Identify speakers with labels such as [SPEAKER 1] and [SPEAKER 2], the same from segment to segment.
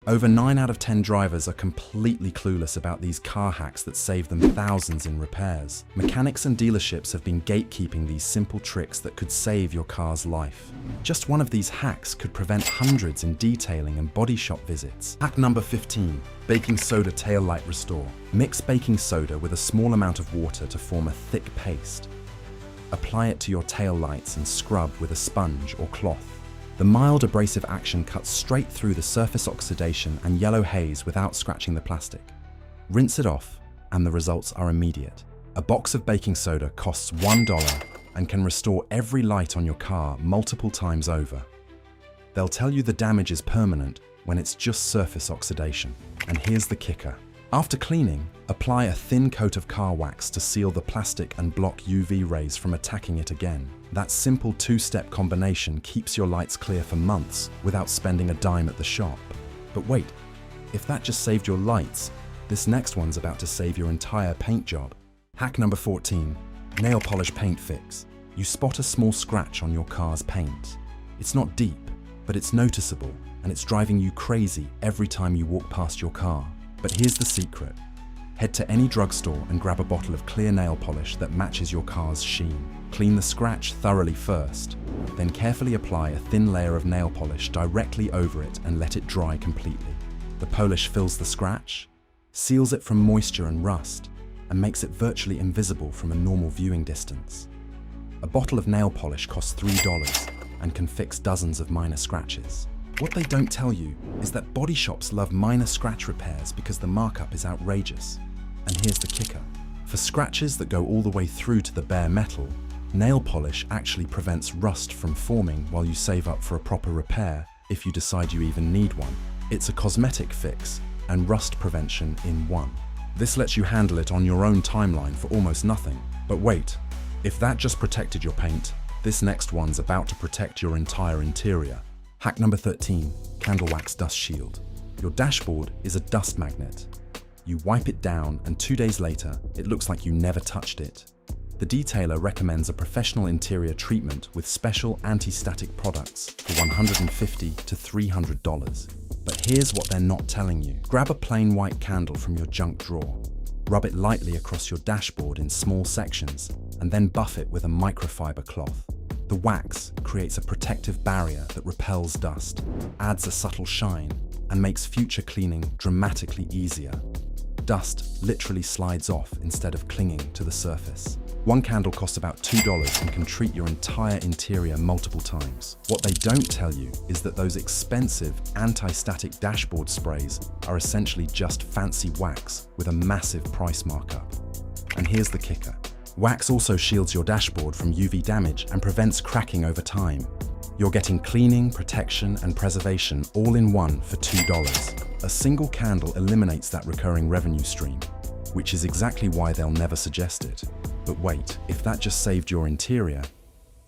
[SPEAKER 1] Over 9 out of 10 drivers are completely clueless about these car hacks that save them thousands in repairs. Mechanics and dealerships have been gatekeeping these simple tricks that could save your car's life. Just one of these hacks could prevent hundreds in detailing and body shop visits. Hack number 15, baking soda taillight restore. Mix baking soda with a small amount of water to form a thick paste. Apply it to your tail lights and scrub with a sponge or cloth. The mild abrasive action cuts straight through the surface oxidation and yellow haze without scratching the plastic. Rinse it off, and the results are immediate. A box of baking soda costs $1 and can restore every light on your car multiple times over. They'll tell you the damage is permanent when it's just surface oxidation. And here's the kicker. After cleaning, apply a thin coat of car wax to seal the plastic and block UV rays from attacking it again. That simple two-step combination keeps your lights clear for months without spending a dime at the shop. But wait, if that just saved your lights, this next one's about to save your entire paint job. Hack number 14, nail polish paint fix. You spot a small scratch on your car's paint. It's not deep, but it's noticeable, and it's driving you crazy every time you walk past your car. But here's the secret. Head to any drugstore and grab a bottle of clear nail polish that matches your car's sheen. Clean the scratch thoroughly first, then carefully apply a thin layer of nail polish directly over it and let it dry completely. The polish fills the scratch, seals it from moisture and rust, and makes it virtually invisible from a normal viewing distance. A bottle of nail polish costs $3 and can fix dozens of minor scratches. What they don't tell you is that body shops love minor scratch repairs because the markup is outrageous. And here's the kicker. For scratches that go all the way through to the bare metal, nail polish actually prevents rust from forming while you save up for a proper repair if you decide you even need one. It's a cosmetic fix and rust prevention in one. This lets you handle it on your own timeline for almost nothing. But wait, if that just protected your paint, this next one's about to protect your entire interior. Hack number 13, candle wax dust shield. Your dashboard is a dust magnet. You wipe it down and 2 days later, it looks like you never touched it. The detailer recommends a professional interior treatment with special anti-static products for $150 to $300. But here's what they're not telling you. Grab a plain white candle from your junk drawer. Rub it lightly across your dashboard in small sections and then buff it with a microfiber cloth. The wax creates a protective barrier that repels dust, adds a subtle shine, and makes future cleaning dramatically easier. Dust literally slides off instead of clinging to the surface. One candle costs about $2 and can treat your entire interior multiple times. What they don't tell you is that those expensive anti-static dashboard sprays are essentially just fancy wax with a massive price markup. And here's the kicker. Wax also shields your dashboard from UV damage and prevents cracking over time. You're getting cleaning, protection, and preservation all in one for $2. A single candle eliminates that recurring revenue stream, which is exactly why they'll never suggest it. But wait, if that just saved your interior,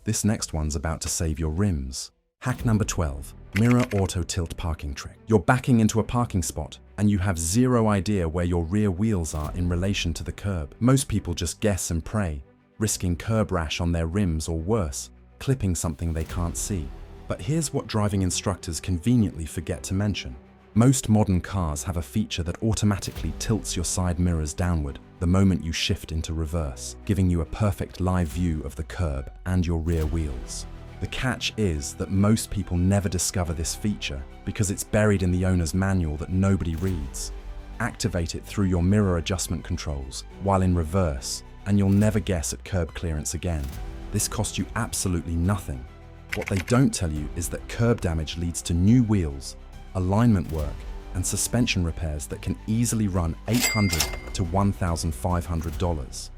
[SPEAKER 1] this next one's about to save your rims. Hack number 12, mirror auto tilt parking trick. You're backing into a parking spot and you have zero idea where your rear wheels are in relation to the curb. Most people just guess and pray, risking curb rash on their rims or worse, clipping something they can't see. But here's what driving instructors conveniently forget to mention. Most modern cars have a feature that automatically tilts your side mirrors downward the moment you shift into reverse, giving you a perfect live view of the curb and your rear wheels. The catch is that most people never discover this feature because it's buried in the owner's manual that nobody reads. Activate it through your mirror adjustment controls while in reverse, and you'll never guess at curb clearance again. This costs you absolutely nothing. What they don't tell you is that curb damage leads to new wheels, alignment work, and suspension repairs that can easily run $800 to $1,500.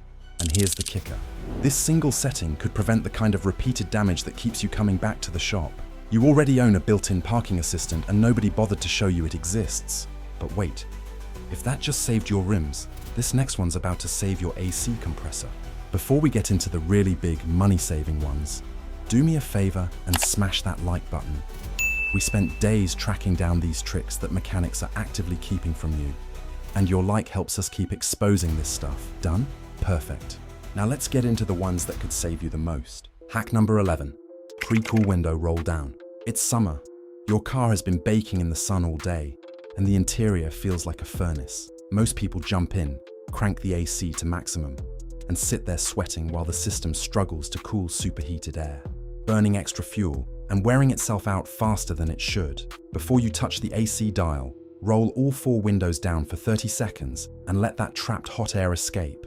[SPEAKER 1] And here's the kicker. This single setting could prevent the kind of repeated damage that keeps you coming back to the shop. You already own a built-in parking assistant and nobody bothered to show you it exists. But wait, if that just saved your rims, this next one's about to save your AC compressor. Before we get into the really big money-saving ones, do me a favor and smash that like button. We spent days tracking down these tricks that mechanics are actively keeping from you, and your like helps us keep exposing this stuff. Done? Perfect. Now let's get into the ones that could save you the most. Hack number 11, pre-cool window roll down. It's summer. Your car has been baking in the sun all day, and the interior feels like a furnace. Most people jump in, crank the AC to maximum, and sit there sweating while the system struggles to cool superheated air, burning extra fuel and wearing itself out faster than it should. Before you touch the AC dial, roll all 4 windows down for 30 seconds and let that trapped hot air escape.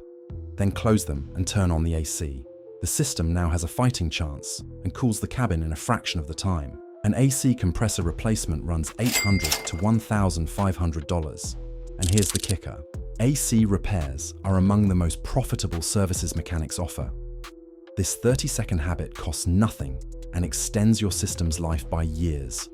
[SPEAKER 1] Then close them and turn on the AC. The system now has a fighting chance and cools the cabin in a fraction of the time. An AC compressor replacement runs $800 to $1,500. And here's the kicker. AC repairs are among the most profitable services mechanics offer. This 30-second habit costs nothing and extends your system's life by years.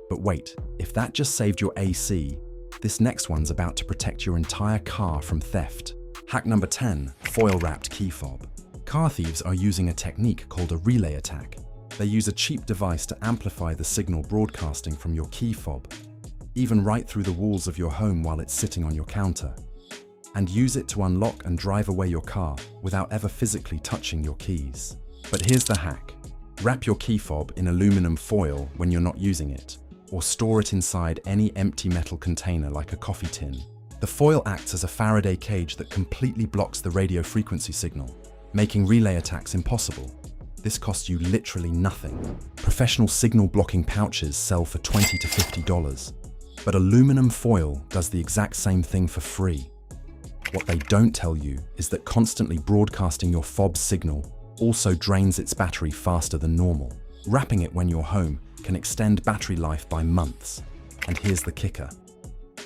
[SPEAKER 1] But wait, if that just saved your AC, this next one's about to protect your entire car from theft. Hack number 10, foil-wrapped key fob. Car thieves are using a technique called a relay attack. They use a cheap device to amplify the signal broadcasting from your key fob, even right through the walls of your home while it's sitting on your counter, and use it to unlock and drive away your car without ever physically touching your keys. But here's the hack. Wrap your key fob in aluminum foil when you're not using it, or store it inside any empty metal container like a coffee tin. The foil acts as a Faraday cage that completely blocks the radio frequency signal, making relay attacks impossible. This costs you literally nothing. Professional signal blocking pouches sell for $20 to $50, but aluminum foil does the exact same thing for free. What they don't tell you is that constantly broadcasting your fob's signal also drains its battery faster than normal. Wrapping it when you're home can extend battery life by months. And here's the kicker.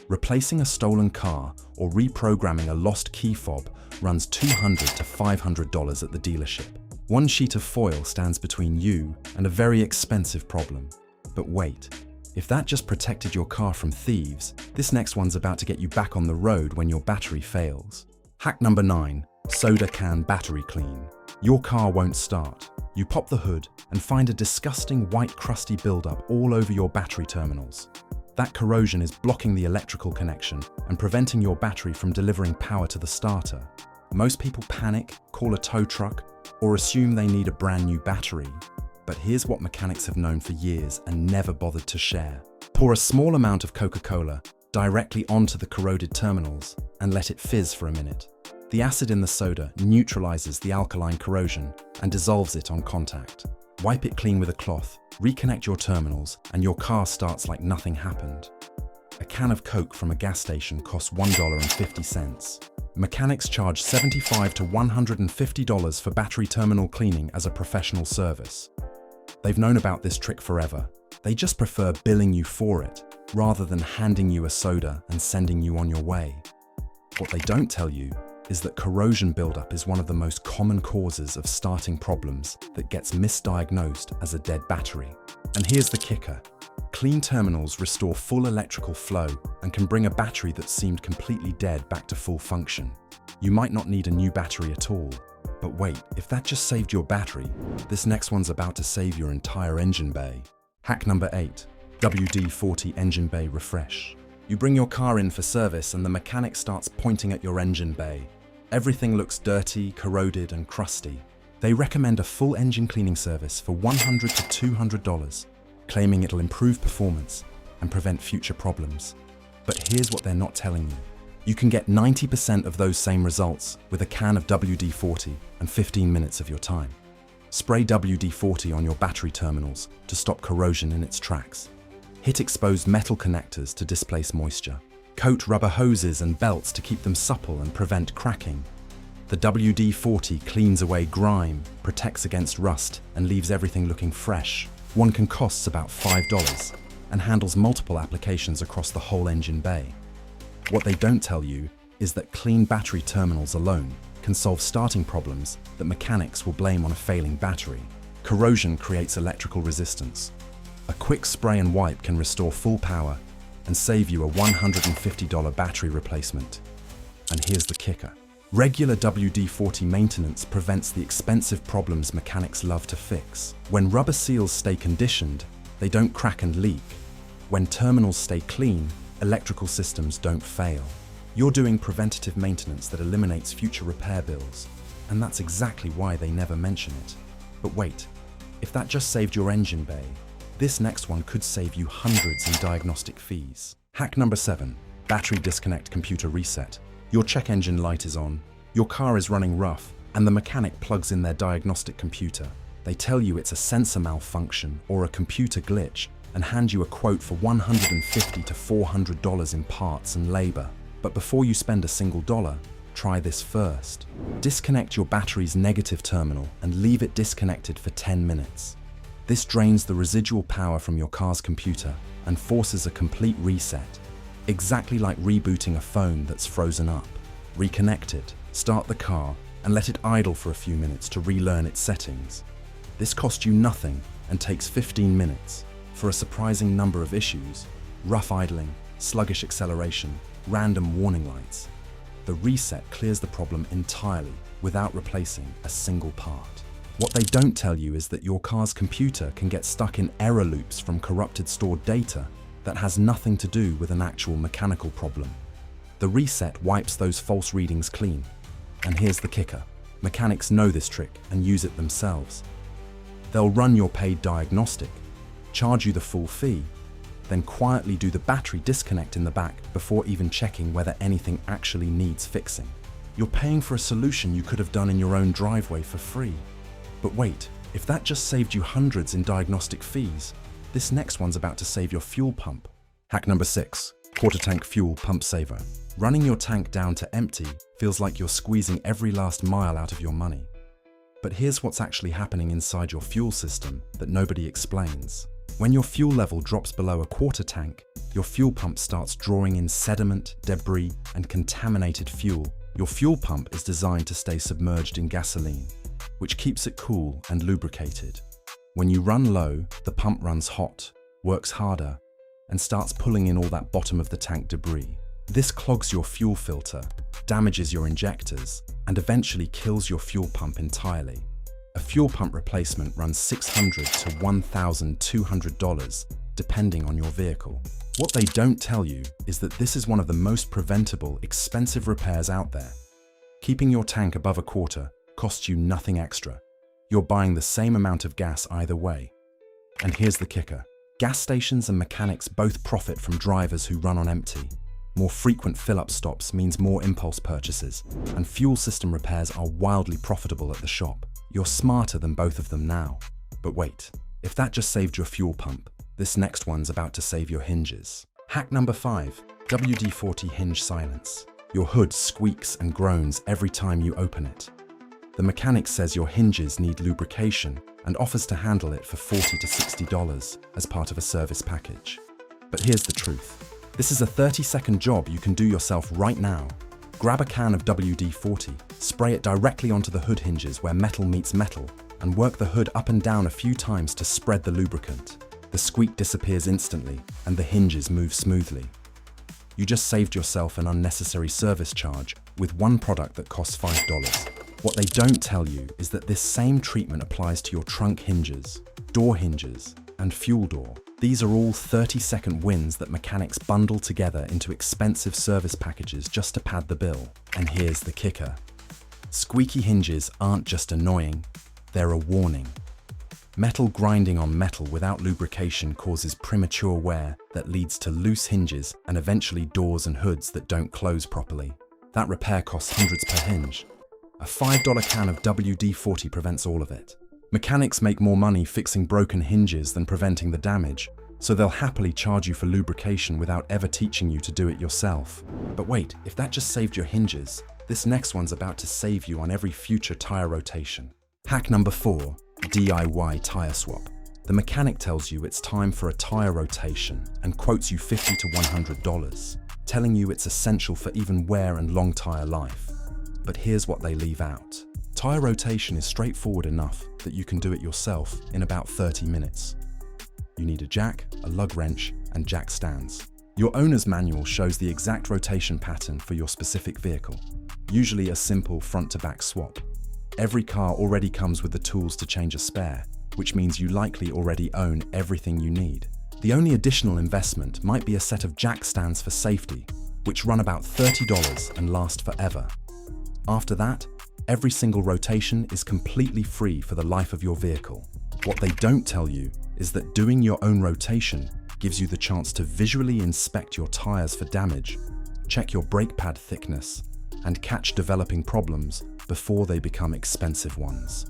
[SPEAKER 1] Replacing a stolen car or reprogramming a lost key fob runs $200 to $500 at the dealership. One sheet of foil stands between you and a very expensive problem. But wait, if that just protected your car from thieves, this next one's about to get you back on the road when your battery fails. Hack number 9, soda can battery clean. Your car won't start. You pop the hood and find a disgusting white crusty buildup all over your battery terminals. That corrosion is blocking the electrical connection and preventing your battery from delivering power to the starter. Most people panic, call a tow truck, or assume they need a brand new battery. But here's what mechanics have known for years and never bothered to share. Pour a small amount of Coca-Cola directly onto the corroded terminals and let it fizz for a minute. The acid in the soda neutralizes the alkaline corrosion and dissolves it on contact. Wipe it clean with a cloth, reconnect your terminals, and your car starts like nothing happened. A can of Coke from a gas station costs $1.50. Mechanics charge $75 to $150 for battery terminal cleaning as a professional service. They've known about this trick forever. They just prefer billing you for it, rather than handing you a soda and sending you on your way. What they don't tell you is that corrosion buildup is one of the most common causes of starting problems that gets misdiagnosed as a dead battery. And here's the kicker. Clean terminals restore full electrical flow and can bring a battery that seemed completely dead back to full function. You might not need a new battery at all. But wait, if that just saved your battery, this next one's about to save your entire engine bay. Hack number 8, WD-40 engine bay refresh. You bring your car in for service and the mechanic starts pointing at your engine bay. Everything looks dirty, corroded, and crusty. They recommend a full engine cleaning service for $100 to $200, claiming it'll improve performance and prevent future problems. But here's what they're not telling you. You can get 90% of those same results with a can of WD-40 and 15 minutes of your time. Spray WD-40 on your battery terminals to stop corrosion in its tracks. Hit exposed metal connectors to displace moisture. Coat rubber hoses and belts to keep them supple and prevent cracking. The WD-40 cleans away grime, protects against rust, and leaves everything looking fresh. One can cost about $5 and handles multiple applications across the whole engine bay. What they don't tell you is that clean battery terminals alone can solve starting problems that mechanics will blame on a failing battery. Corrosion creates electrical resistance. A quick spray and wipe can restore full power and save you a $150 battery replacement. And here's the kicker. Regular WD-40 maintenance prevents the expensive problems mechanics love to fix. When rubber seals stay conditioned, they don't crack and leak. When terminals stay clean, electrical systems don't fail. You're doing preventative maintenance that eliminates future repair bills, and that's exactly why they never mention it. But wait, if that just saved your engine bay, this next one could save you hundreds in diagnostic fees. Hack number 7. Battery disconnect computer reset. Your check engine light is on, your car is running rough, and the mechanic plugs in their diagnostic computer. They tell you it's a sensor malfunction or a computer glitch and hand you a quote for $150 to $400 in parts and labor. But before you spend a single dollar, try this first. Disconnect your battery's negative terminal and leave it disconnected for 10 minutes. This drains the residual power from your car's computer and forces a complete reset, exactly like rebooting a phone that's frozen up. Reconnect it, start the car, and let it idle for a few minutes to relearn its settings. This costs you nothing and takes 15 minutes for a surprising number of issues: rough idling, sluggish acceleration, random warning lights. The reset clears the problem entirely without replacing a single part. What they don't tell you is that your car's computer can get stuck in error loops from corrupted stored data that has nothing to do with an actual mechanical problem. The reset wipes those false readings clean. And here's the kicker: mechanics know this trick and use it themselves. They'll run your paid diagnostic, charge you the full fee, then quietly do the battery disconnect in the back before even checking whether anything actually needs fixing. You're paying for a solution you could have done in your own driveway for free. But wait, if that just saved you hundreds in diagnostic fees, this next one's about to save your fuel pump. Hack number 6. Quarter tank fuel pump saver. Running your tank down to empty feels like you're squeezing every last mile out of your money. But here's what's actually happening inside your fuel system that nobody explains. When your fuel level drops below a quarter tank, your fuel pump starts drawing in sediment, debris, and contaminated fuel. Your fuel pump is designed to stay submerged in gasoline, which keeps it cool and lubricated. When you run low, the pump runs hot, works harder, and starts pulling in all that bottom of the tank debris. This clogs your fuel filter, damages your injectors, and eventually kills your fuel pump entirely. A fuel pump replacement runs $600 to $1,200, depending on your vehicle. What they don't tell you is that this is one of the most preventable, expensive repairs out there. Keeping your tank above a quarter costs you nothing extra. You're buying the same amount of gas either way. And here's the kicker: gas stations and mechanics both profit from drivers who run on empty. More frequent fill-up stops means more impulse purchases, and fuel system repairs are wildly profitable at the shop. You're smarter than both of them now. But wait, if that just saved your fuel pump, this next one's about to save your hinges. Hack number 5. WD-40 hinge silence. Your hood squeaks and groans every time you open it. The mechanic says your hinges need lubrication and offers to handle it for $40 to $60 as part of a service package. But here's the truth. This is a 30-second job you can do yourself right now. Grab a can of WD-40, spray it directly onto the hood hinges where metal meets metal, and work the hood up and down a few times to spread the lubricant. The squeak disappears instantly, and the hinges move smoothly. You just saved yourself an unnecessary service charge with one product that costs $5. What they don't tell you is that this same treatment applies to your trunk hinges, door hinges, and fuel door. These are all 30-second wins that mechanics bundle together into expensive service packages just to pad the bill. And here's the kicker: squeaky hinges aren't just annoying, they're a warning. Metal grinding on metal without lubrication causes premature wear that leads to loose hinges and eventually doors and hoods that don't close properly. That repair costs hundreds per hinge. A $5 can of WD-40 prevents all of it. Mechanics make more money fixing broken hinges than preventing the damage, so they'll happily charge you for lubrication without ever teaching you to do it yourself. But wait, if that just saved your hinges, this next one's about to save you on every future tire rotation. Hack number 4. DIY tire swap. The mechanic tells you it's time for a tire rotation and quotes you $50 to $100, telling you it's essential for even wear and long tire life. But here's what they leave out. Tire rotation is straightforward enough that you can do it yourself in about 30 minutes. You need a jack, a lug wrench, and jack stands. Your owner's manual shows the exact rotation pattern for your specific vehicle, usually a simple front-to-back swap. Every car already comes with the tools to change a spare, which means you likely already own everything you need. The only additional investment might be a set of jack stands for safety, which run about $30 and last forever. After that, every single rotation is completely free for the life of your vehicle. What they don't tell you is that doing your own rotation gives you the chance to visually inspect your tires for damage, check your brake pad thickness, and catch developing problems before they become expensive ones.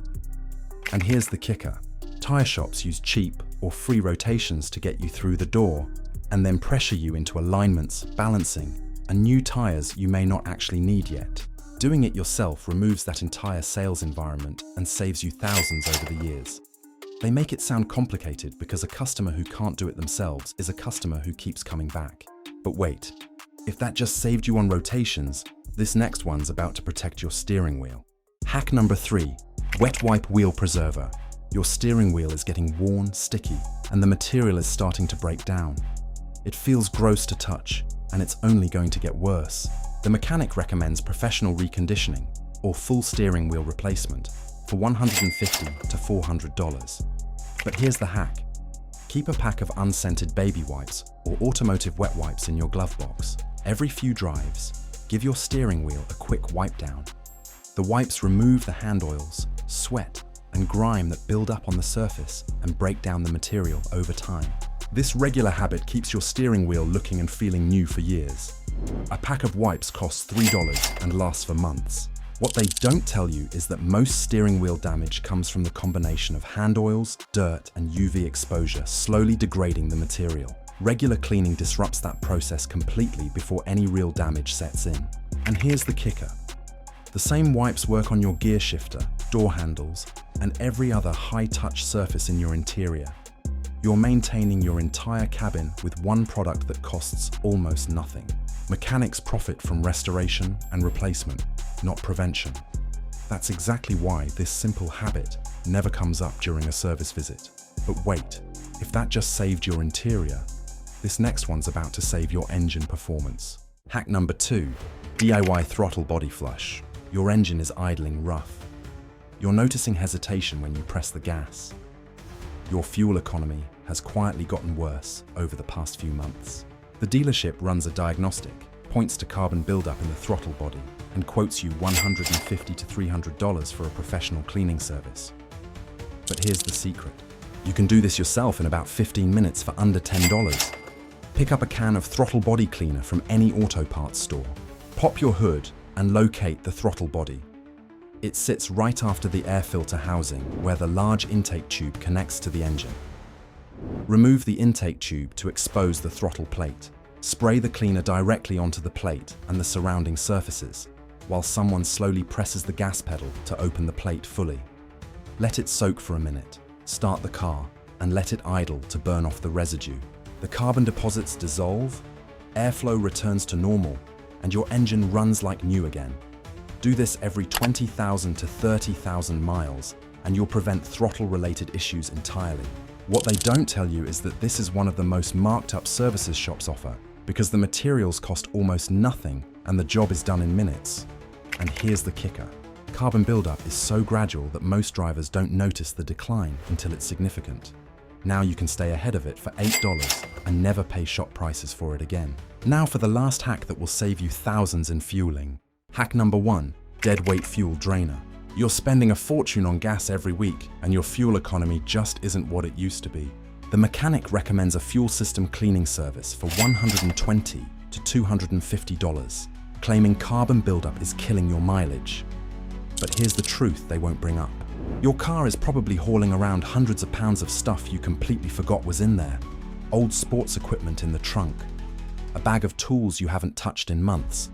[SPEAKER 1] And here's the kicker. Tire shops use cheap or free rotations to get you through the door and then pressure you into alignments, balancing, and new tires you may not actually need yet. Doing it yourself removes that entire sales environment and saves you thousands over the years. They make it sound complicated because a customer who can't do it themselves is a customer who keeps coming back. But wait, if that just saved you on rotations, this next one's about to protect your steering wheel. Hack number 3, wet wipe wheel preserver. Your steering wheel is getting worn, sticky, and the material is starting to break down. It feels gross to touch, and it's only going to get worse. The mechanic recommends professional reconditioning or full steering wheel replacement for $150 to $400. But here's the hack. Keep a pack of unscented baby wipes or automotive wet wipes in your glove box. Every few drives, give your steering wheel a quick wipe down. The wipes remove the hand oils, sweat, and grime that build up on the surface and break down the material over time. This regular habit keeps your steering wheel looking and feeling new for years. A pack of wipes costs $3 and lasts for months. What they don't tell you is that most steering wheel damage comes from the combination of hand oils, dirt, and UV exposure slowly degrading the material. Regular cleaning disrupts that process completely before any real damage sets in. And here's the kicker. The same wipes work on your gear shifter, door handles, and every other high-touch surface in your interior. You're maintaining your entire cabin with one product that costs almost nothing. Mechanics profit from restoration and replacement, not prevention. That's exactly why this simple habit never comes up during a service visit. But wait, if that just saved your interior, this next one's about to save your engine performance. Hack number 2, DIY throttle body flush. Your engine is idling rough. You're noticing hesitation when you press the gas. Your fuel economy has quietly gotten worse over the past few months. The dealership runs a diagnostic, points to carbon buildup in the throttle body, and quotes you $150 to $300 for a professional cleaning service. But here's the secret. You can do this yourself in about 15 minutes for under $10. Pick up a can of throttle body cleaner from any auto parts store. Pop your hood and locate the throttle body. It sits right after the air filter housing where the large intake tube connects to the engine. Remove the intake tube to expose the throttle plate. Spray the cleaner directly onto the plate and the surrounding surfaces, while someone slowly presses the gas pedal to open the plate fully. Let it soak for a minute. Start the car and let it idle to burn off the residue. The carbon deposits dissolve, airflow returns to normal, and your engine runs like new again. Do this every 20,000 to 30,000 miles, and you'll prevent throttle-related issues entirely. What they don't tell you is that this is one of the most marked-up services shops offer, because the materials cost almost nothing and the job is done in minutes. And here's the kicker. Carbon buildup is so gradual that most drivers don't notice the decline until it's significant. Now you can stay ahead of it for $8 and never pay shop prices for it again. Now for the last hack that will save you thousands in fueling. Hack number 1, deadweight fuel drainer. You're spending a fortune on gas every week and your fuel economy just isn't what it used to be. The mechanic recommends a fuel system cleaning service for $120 to $250, claiming carbon buildup is killing your mileage. But here's the truth they won't bring up. Your car is probably hauling around hundreds of pounds of stuff you completely forgot was in there. Old sports equipment in the trunk, a bag of tools you haven't touched in months,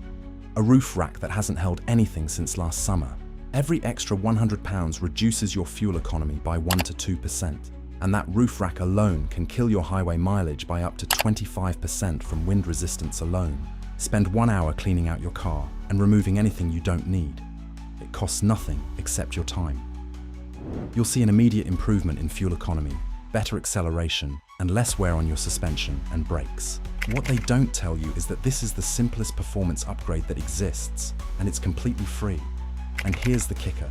[SPEAKER 1] a roof rack that hasn't held anything since last summer. Every extra £100 reduces your fuel economy by 1 to 2%, and that roof rack alone can kill your highway mileage by up to 25% from wind resistance alone. Spend 1 hour cleaning out your car and removing anything you don't need. It costs nothing except your time. You'll see an immediate improvement in fuel economy, better acceleration, and less wear on your suspension and brakes. What they don't tell you is that this is the simplest performance upgrade that exists, and it's completely free. And here's the kicker.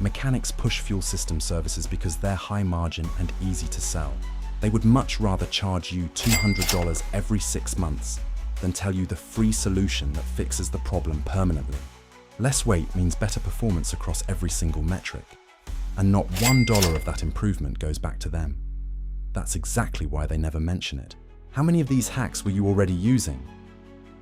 [SPEAKER 1] Mechanics push fuel system services because they're high margin and easy to sell. They would much rather charge you $200 every 6 months than tell you the free solution that fixes the problem permanently. Less weight means better performance across every single metric, and not $1 of that improvement goes back to them. That's exactly why they never mention it. How many of these hacks were you already using?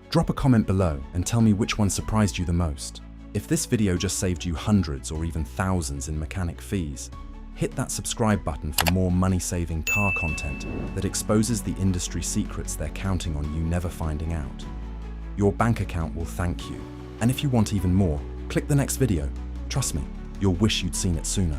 [SPEAKER 1] Drop a comment below and tell me which one surprised you the most. If this video just saved you hundreds or even thousands in mechanic fees, hit that subscribe button for more money-saving car content that exposes the industry secrets they're counting on you never finding out. Your bank account will thank you. And if you want even more, click the next video. Trust me, you'll wish you'd seen it sooner.